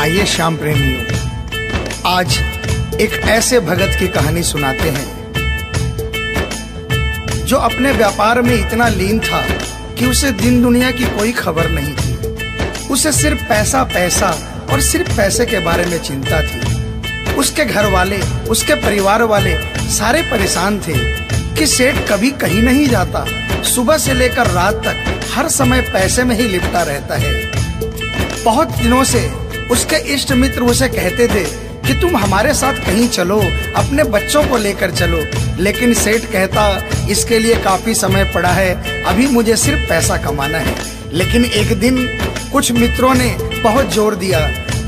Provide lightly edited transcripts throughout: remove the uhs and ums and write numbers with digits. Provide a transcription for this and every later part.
आइए श्याम प्रेमियों, आज एक ऐसे भगत की कहानी सुनाते हैं जो अपने व्यापार में इतना लीन था कि उसे दिन दुनिया की कोई खबर नहीं थी। उसे सिर्फ पैसा पैसा और सिर्फ पैसे के बारे में चिंता थी। उसके घर वाले, उसके परिवार वाले सारे परेशान थे कि सेठ कभी कहीं नहीं जाता, सुबह से लेकर रात तक हर समय पैसे में ही लिपटा रहता है। बहुत दिनों से उसके इष्ट मित्र उसे कहते थे कि तुम हमारे साथ कहीं चलो, अपने बच्चों को लेकर चलो, लेकिन सेठ कहता इसके लिए काफी समय पड़ा है, अभी मुझे सिर्फ पैसा कमाना है। लेकिन एक दिन कुछ मित्रों ने बहुत जोर दिया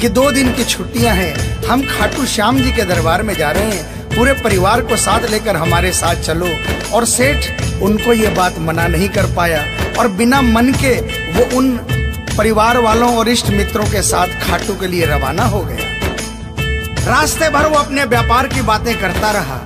कि 2 दिन की छुट्टियां हैं, हम खाटू श्याम जी के दरबार में जा रहे हैं, पूरे परिवार को साथ लेकर हमारे साथ चलो। और सेठ उनको ये बात मना नहीं कर पाया और बिना मन के वो उन परिवार वालों और इष्ट मित्रों के साथ खाटू के लिए रवाना हो गया। रास्ते भर वो अपने व्यापार की बातें करता रहा।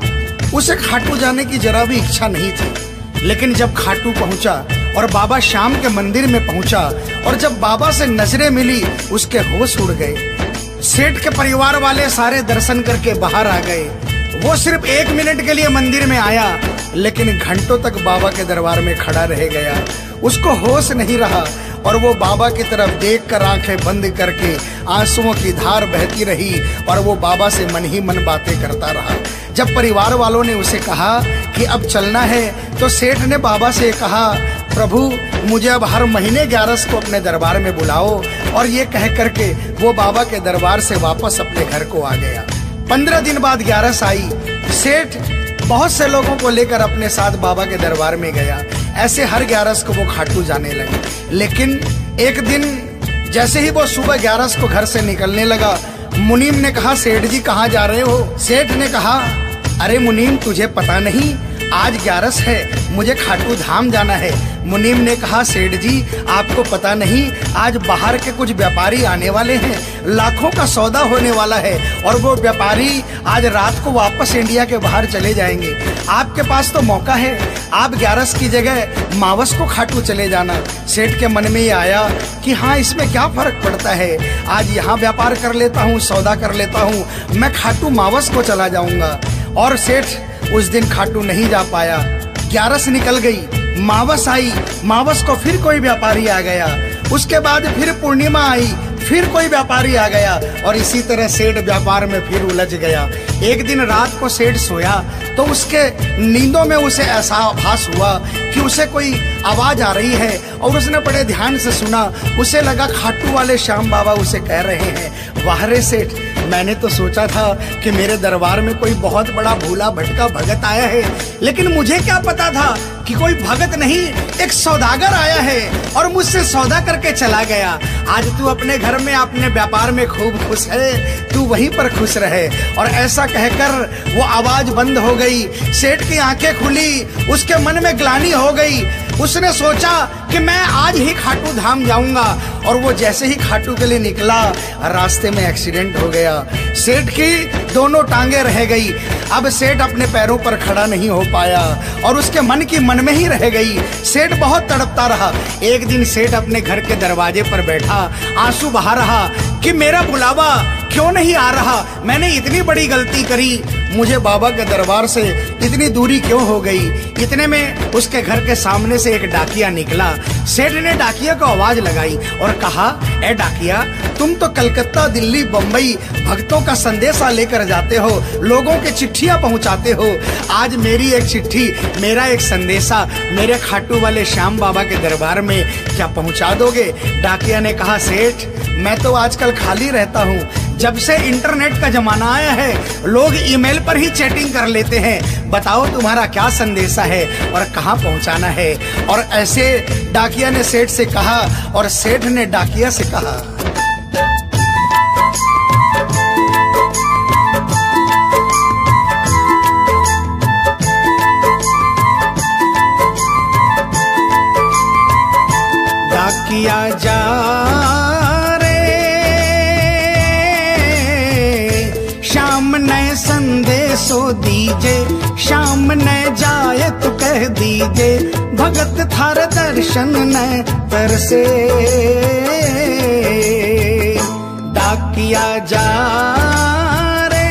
उसे खाटू जाने की जरा भी इच्छा नहीं थी। लेकिन जब खाटू पहुंचा और बाबा श्याम के मंदिर में पहुंचा और जब बाबा से नजरें मिली, उसके होश उड़ गए। सेठ के परिवार वाले सारे दर्शन करके बाहर आ गए। वो सिर्फ 1 मिनट के लिए मंदिर में आया, लेकिन घंटों तक बाबा के दरबार में खड़ा रह गया। उसको होश नहीं रहा और वो बाबा की तरफ देखकर आंखें बंद करके आंसुओं की धार बहती रही और वो बाबा से मन ही मन बातें करता रहा। जब परिवार वालों ने उसे कहा कि अब चलना है, तो सेठ ने बाबा से कहा, प्रभु मुझे अब हर महीने 11 को अपने दरबार में बुलाओ। और ये कह करके वो बाबा के दरबार से वापस अपने घर को आ गया। 15 दिन बाद 11 आई। सेठ बहुत से लोगों को लेकर अपने साथ बाबा के दरबार में गया। ऐसे हर 11 को वो खाटू जाने लगे। लेकिन एक दिन जैसे ही वो सुबह 11 को घर से निकलने लगा, मुनीम ने कहा, सेठ जी कहाँ जा रहे हो? सेठ ने कहा, अरे मुनीम तुझे पता नहीं, आज 11 है, मुझे खाटू धाम जाना है। मुनीम ने कहा, सेठ जी आपको पता नहीं, आज बाहर के कुछ व्यापारी आने वाले हैं, लाखों का सौदा होने वाला है और वो व्यापारी आज रात को वापस इंडिया के बाहर चले जाएंगे। आपके पास तो मौका है, आप 11 की जगह मावस को खाटू चले जाना। सेठ के मन में ये आया कि हाँ, इसमें क्या फर्क पड़ता है, आज यहाँ व्यापार कर लेता हूँ, सौदा कर लेता हूँ, मैं खाटू मावस को चला जाऊंगा। और सेठ उस दिन खाटू नहीं जा पाया। 11 निकल गई, मावस आई, मावस को फिर कोई व्यापारी आ गया। उसके बाद फिर पूर्णिमा आई, फिर कोई व्यापारी आ गया और इसी तरह सेठ व्यापार में फिर उलझ गया। एक दिन रात को सेठ सोया तो उसके नींदों में उसे ऐसा आभास हुआ कि उसे कोई आवाज आ रही है और उसने बड़े ध्यान से सुना। उसे लगा खाटू वाले श्याम बाबा उसे कह रहे हैं, वाह रे सेठ, मैंने तो सोचा था कि मेरे दरबार में कोई बहुत बड़ा भूला भटका भगत आया है, लेकिन मुझे क्या पता था कि कोई भगत नहीं, एक सौदागर आया है और मुझसे सौदा करके चला गया। आज तू अपने घर में, अपने व्यापार में खूब खुश है, तू वहीं पर खुश रहे। और ऐसा कहकर वो आवाज बंद हो गई। सेठ की आंखें खुली, उसके मन में ग्लानि हो गई। उसने सोचा कि मैं आज ही खाटू धाम जाऊंगा और वो जैसे ही खाटू के लिए निकला, रास्ते में एक्सीडेंट हो गया। सेठ की दोनों टांगे रह गई। अब सेठ अपने पैरों पर खड़ा नहीं हो पाया और उसके मन की मन में ही रह गई। सेठ बहुत तड़पता रहा। एक दिन सेठ अपने घर के दरवाजे पर बैठा, आंसू बहा रहा कि मेरा बुलावा क्यों नहीं आ रहा, मैंने इतनी बड़ी गलती करी, मुझे बाबा के दरबार से इतनी दूरी क्यों हो गई। इतने में उसके घर के सामने से एक डाकिया निकला। सेठ ने डाकिया को आवाज लगाई और कहा, ए डाकिया, तुम तो कलकत्ता, दिल्ली, बम्बई भक्तों का संदेशा लेकर जाते हो, लोगों के चिट्ठियां पहुंचाते हो। आज मेरी एक चिट्ठी, मेरा एक संदेशा मेरे खाटू वाले श्याम बाबा के दरबार में क्या पहुंचा दोगे? डाकिया ने कहा, सेठ मैं तो आजकल खाली रहता हूँ, जब से इंटरनेट का जमाना आया है लोग ईमेल पर ही चैटिंग कर लेते हैं, बताओ तुम्हारा क्या संदेशा है और कहाँ पहुँचाना है। और ऐसे डाकिया ने सेठ से कहा और सेठ ने डाकिया से कहा। डाकिया जा संदेशो दीजे, शाम न जाए तो कह दीजे, भगत थार दर्शन न तरसे। डाकी डाकिया जा रे।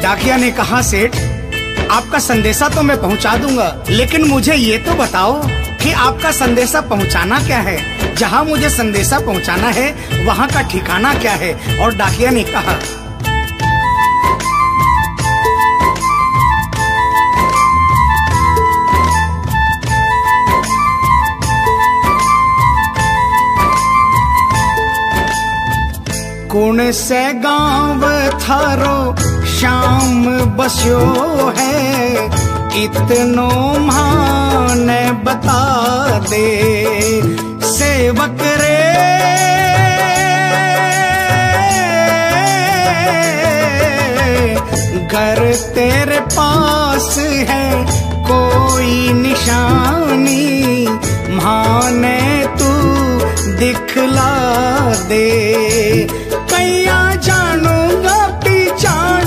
डाकिया ने कहा, सेठ आपका संदेशा तो मैं पहुंचा दूंगा, लेकिन मुझे ये तो बताओ कि आपका संदेशा पहुंचाना क्या है। जहां मुझे संदेशा पहुंचाना है वहां का ठिकाना क्या है। और डाकिया ने कहा, कौन से गांव थारो शाम बस्यो है, इतनो माने बता दे सेवक रे। घर तेरे पास है कोई निशानी, माने तू दिखला दे। कैया जानूंगा पहचान,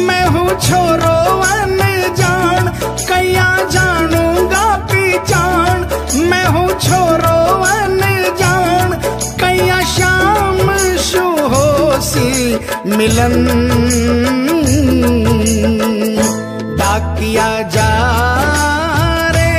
मैं हूँ छोरो अनजान। कैया जानूंगा पहचान, मैं हूँ छोरो अनजान। कैया शाम शु होसी मिलन, डाकिया जा रे।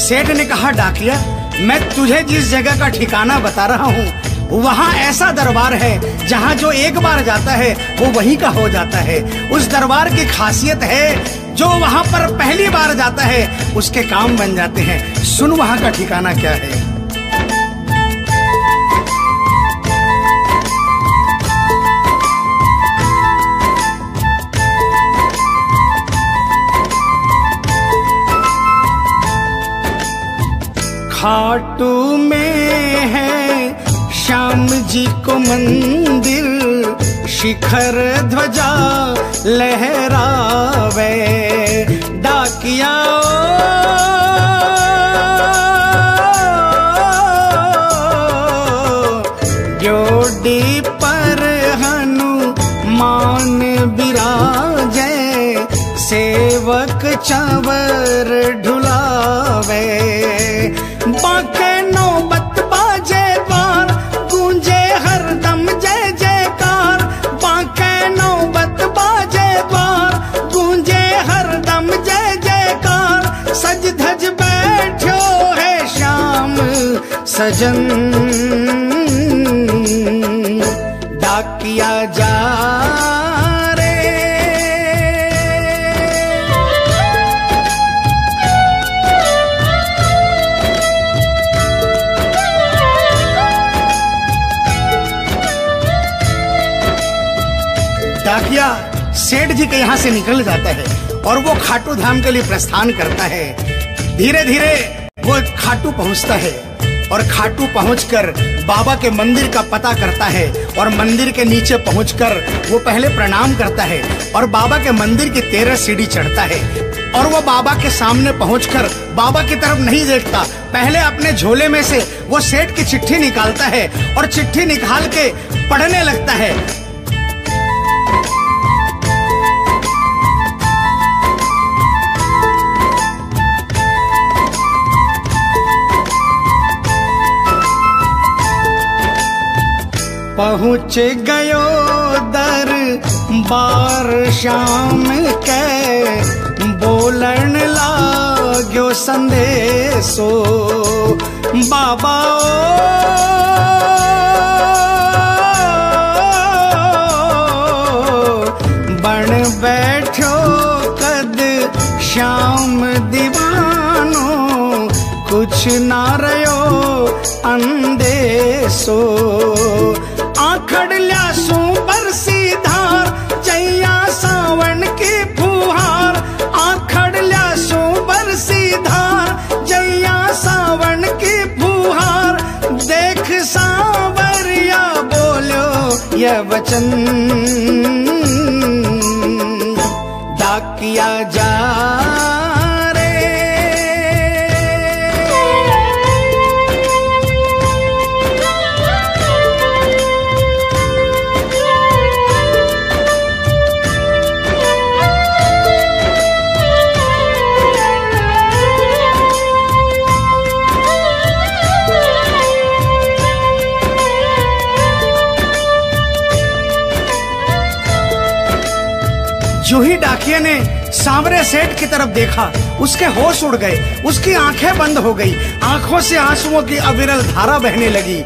सेठ ने कहा, डाकिया मैं तुझे जिस जगह का ठिकाना बता रहा हूँ वहाँ ऐसा दरबार है जहाँ जो एक बार जाता है वो वहीं का हो जाता है। उस दरबार की खासियत है जो वहाँ पर पहली बार जाता है उसके काम बन जाते हैं। सुन वहाँ का ठिकाना क्या है। खाटू में है श्याम जी को मंदिर, शिखर ध्वजा लहरावे। डाकिया जोड़ी पर हनुमान बिराजे, सेवक चंवर ढुलावे। बाके नौबत बाजे द्वार, गूंजे हरदम जय जयकार। बाके नौबत बाजे द्वार, गूंजे हरदम जय जयकार। सज धज बैठो है श्याम सजन, डाकिया जा डाकिया सेठ जी के यहाँ से निकल जाता है और वो खाटू धाम के लिए प्रस्थान करता है। धीरे धीरे वो खाटू पहुँचता है और खाटू पहुंचकर बाबा के मंदिर का पता करता है और मंदिर के नीचे पहुंचकर वो पहले प्रणाम करता है और बाबा के मंदिर की 13 सीढ़ी चढ़ता है। और वो बाबा के सामने पहुंचकर बाबा की तरफ नहीं देखता, पहले अपने झोले में से वो सेठ की चिट्ठी निकालता है और चिट्ठी निकाल के पढ़ने लगता है। पहुँच गयो दरबार श्याम के, बोलन लाग्यो संदेशो। बाबा बन बैठो कद श्याम दीवानो, कुछ ना रयो अंदेशो। आखड़ ल्यासू बरसी धार, जैया सावन की फुहार। प्रिय वचन, डाकिया जा रे। जो ही डाकिया ने सांवरे सेठ की तरफ देखा, उसके होश उड़ गए, उसकी आंखें बंद हो गई, आंखों से आंसुओं की अविरल धारा बहने लगी।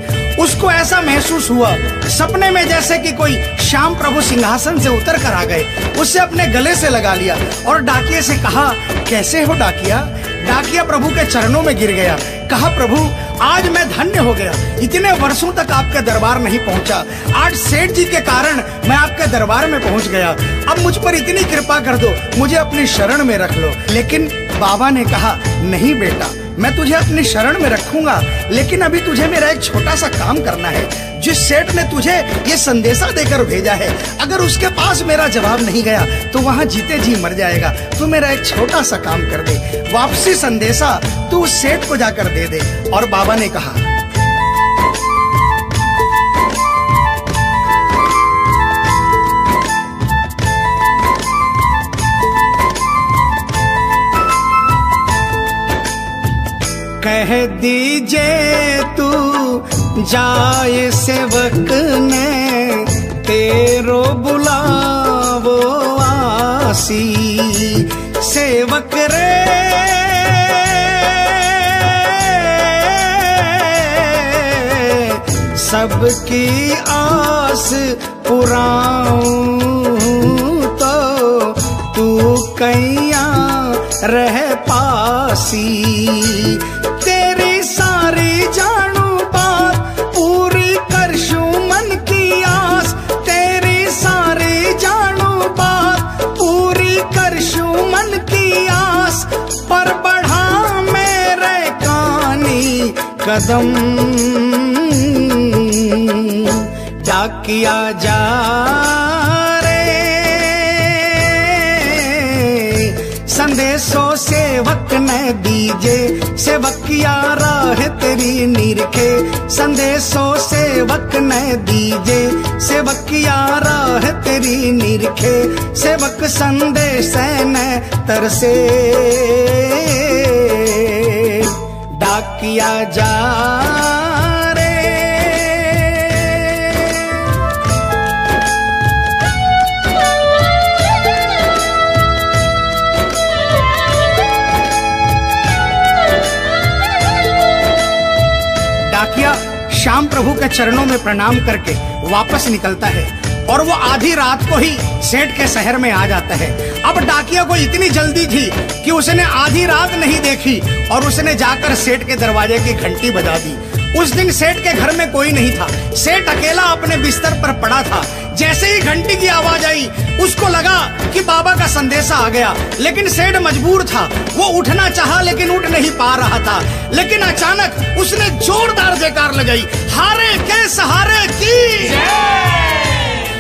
उसको ऐसा महसूस हुआ सपने में जैसे कि कोई श्याम प्रभु सिंहासन से उतर कर आ गए। उसे अपने गले से लगा लिया और डाकिया से कहा, कैसे हो डाकिया? डाकिया प्रभु के चरणों में गिर गया, कहा, प्रभु आज मैं धन्य हो गया, इतने वर्षों तक आपके दरबार नहीं पहुंचा, आज सेठ जी के कारण मैं आपके दरबार में पहुंच गया। अब मुझ पर इतनी कृपा कर दो, मुझे अपनी शरण में रख लो। लेकिन बाबा ने कहा, नहीं बेटा, मैं तुझे अपनी शरण में रखूंगा, लेकिन अभी तुझे मेरा एक छोटा सा काम करना है। जिस सेठ ने तुझे ये संदेशा देकर भेजा है, अगर उसके पास मेरा जवाब नहीं गया तो वहां जीते जी मर जाएगा। तू मेरा एक छोटा सा काम कर दे, वापसी संदेशा तू उस सेठ को जाकर दे दे। और बाबा ने कहा, कह दीजिए तू जाए सेवक ने तेरो बुलावो आसी। सेवक रे सबकी आस पुराऊं तो तू कैया रह पासी। तेरी सारी जानू बात पूरी करशू मन की आस, तेरी सारी जानू बात पूरी करशू मन की आस। पर बढ़ा मेरे कानी कदम डाकिया जा संदेशो सेवक ने दीजे, सेवकिया राह तेरी निरखे। संदेशो सेवक ने दीजे, सेवकिया राह तेरी निरखे। सेवक संदेश ने तरसे डाकिया जा डाकिया श्याम प्रभु के चरणों में प्रणाम करके वापस निकलता है और वो आधी रात को ही सेठ के शहर में आ जाता है। अब डाकिया को इतनी जल्दी थी कि उसने आधी रात नहीं देखी और उसने जाकर सेठ के दरवाजे की घंटी बजा दी। उस दिन सेठ के घर में कोई नहीं था, सेठ अकेला अपने बिस्तर पर पड़ा था। जैसे ही घंटी की आवाज आई उसको लगा कि बाबा का संदेशा आ गया, लेकिन सेठ मजबूर था, वो उठना चाहा लेकिन उठ नहीं पा रहा था। लेकिन अचानक उसने जोरदार जयकार लगाई, हारे के सहारे की।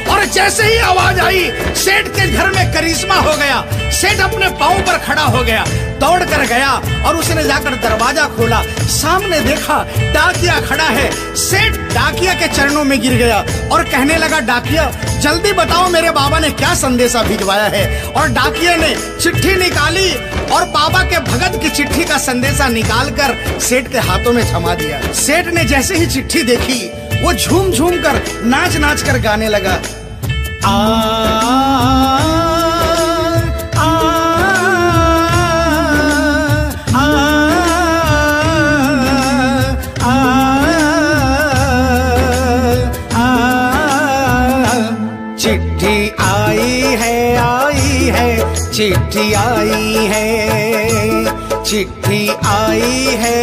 और जैसे ही आवाज आई सेठ के घर में करिश्मा हो गया। सेठ अपने पांव पर खड़ा हो गया, दौड़ कर गया और उसने जाकर दरवाजा खोला। सामने देखा डाकिया खड़ा है। सेठ डाकिया के चरणों में गिर गया और कहने लगा, डाकिया जल्दी बताओ मेरे बाबा ने क्या संदेशा भिजवाया है। और डाकिया ने चिट्ठी निकाली और बाबा के भगत की चिट्ठी का संदेशा निकालकर सेठ के हाथों में थमा दिया। सेठ ने जैसे ही चिट्ठी देखी वो झूम झूम कर नाच नाच कर गाने लगा, चिट्ठी आई है, चिट्ठी आई है, चिट्ठी आई है,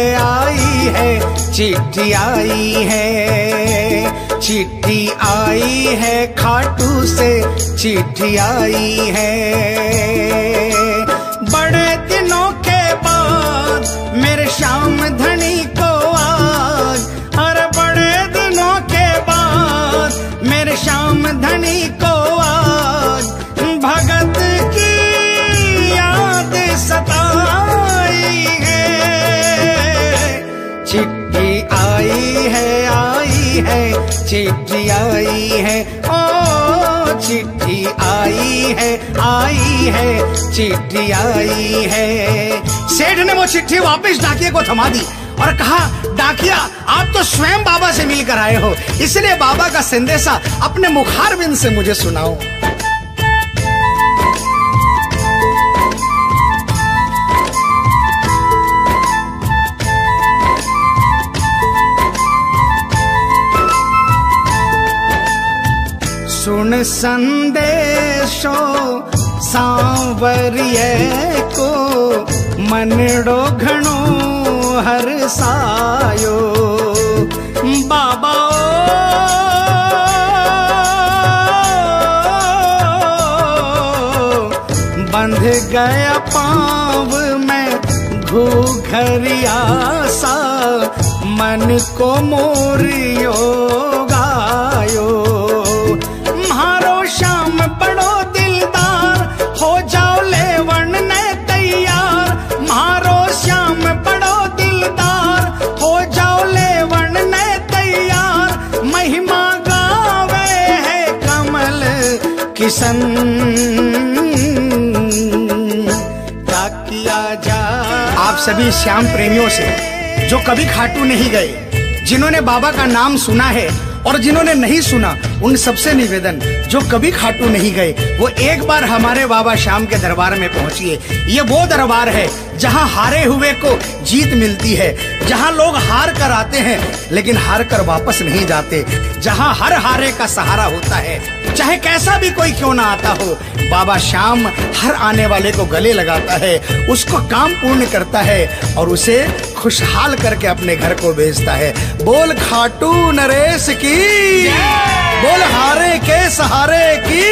चिट्ठी आई है, चिट्ठी आई है, खाटू से चिट्ठी आई है। बड़े दिनों के बाद मेरे श्याम धनी को आज, अरे बड़े दिनों के बाद मेरे श्याम चिट्ठी आई है, ओ चिट्ठी आई है, चिट्ठी आई है। सेठ ने वो चिट्ठी वापस डाकिये को थमा दी और कहा, डाकिया आप तो स्वयं बाबा से मिलकर आए हो, इसलिए बाबा का संदेशा अपने मुखारबिंद से मुझे सुनाओ। सुन संदेशो सांवरिये को, मनड़ो घणो हरसायो। बाबा बंध गया पाँव में घूघरिया सा, मन को मोरियो गायो। श्याम बड़ो दिलदार, हो जाओ लेवन ने तैयार। मारो श्याम बड़ो दिलदार, हो जाओ लेवन ने तैयार। महिमा गावे है कमल किशन, क्या किया जा। आप सभी श्याम प्रेमियों से जो कभी खाटू नहीं गए, जिन्होंने बाबा का नाम सुना है और जिन्होंने नहीं सुना, उन सबसे निवेदन, जो कभी खाटू नहीं गए वो एक बार हमारे बाबा श्याम के दरबार में पहुंचिए। ये वो दरबार है जहां हारे हुए को जीत मिलती है, जहां लोग हार कर आते हैं लेकिन हार कर वापस नहीं जाते, जहां हर हारे का सहारा होता है। चाहे कैसा भी कोई क्यों ना आता हो, बाबा श्याम हर आने वाले को गले लगाता है, उसको काम पूर्ण करता है और उसे खुशहाल करके अपने घर को भेजता है। बोल खाटू नरेश की, बोल हारे के सहारे की।